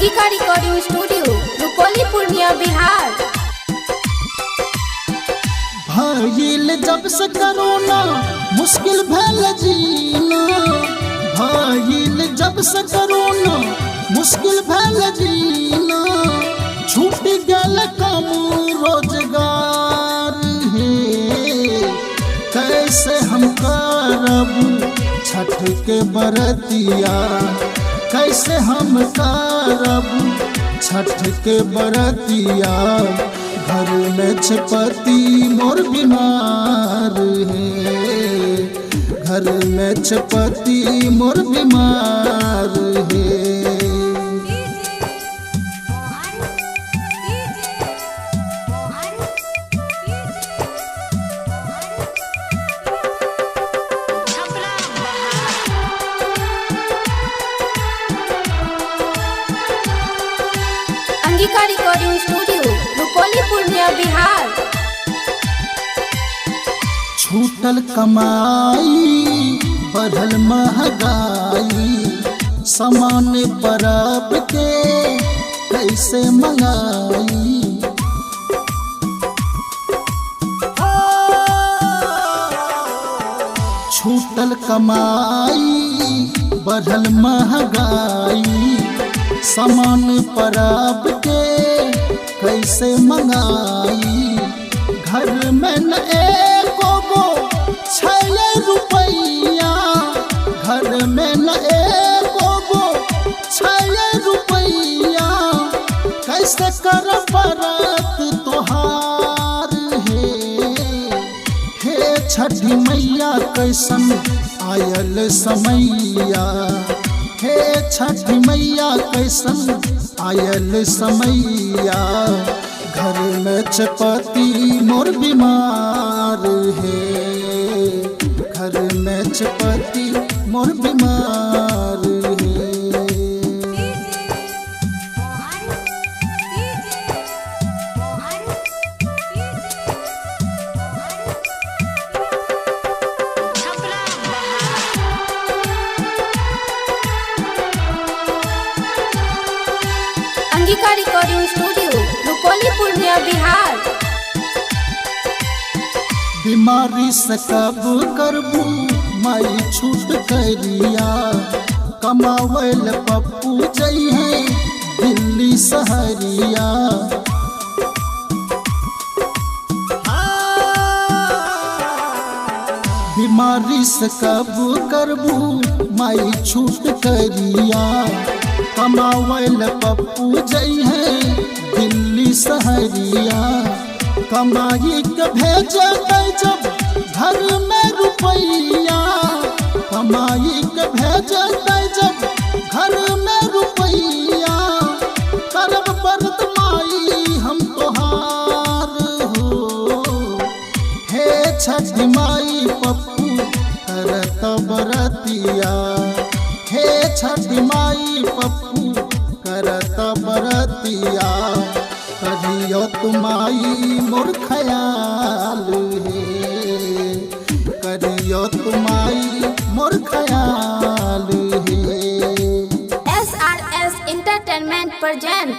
Angika recording studio Rupauli Purnia Bihar. भइल जब से कोरोना मुश्किल भैल जीना, भइल जब से कोरोना मुश्किल भैल जीना, छूट गल काम रोजगार है। कैसे हम करब छठ के बरतिया, कैसे हम करब छठ के बरतिया, घर में छपति मोर बीमार है, घर में छपति मोर बीमार है। Angika recording studio Rupauli Purnia Bihar. छूटल कमाई बढ़ल महंगाई, सामान बराब के कैसे मंगाई। छूटल कमाई बढ़ल महंगाई, सामान पराब के कैसे मंगाई। घर में न एको गो छल रुपैया, घर में न एको गो छल रुपैया, कैसे कर बरत तोहार हे छठी मैया कैसन आयल समैया, हे छठी मैया कैसन आयल समैया, घर में छपति मोर बीमार है, घर में छपति मोर बीमार है। Angika recording studio Rupauli Purnia Bihar. बीमारी से कब करबू माई छूट करिया, कमावल पप्पू जइहे दिल्ली सहरिया। बीमारी से कब करबू माई छूट करिया, कमावल पप्पू जइहे दिल्ली सहरिया। कमाई के भेज जब घर में रुपैया, कमाई के भेज जब घर में रुपैया, करब बरत माई हम तोहार हो। हे छठी माई पप्पू करत बरतिया, हे छठी माई पप्पू करत बरतिया, करियो तुमाई मोर ख्याल है, करियो तुमाई मोर ख्याल है। SRS entertainment present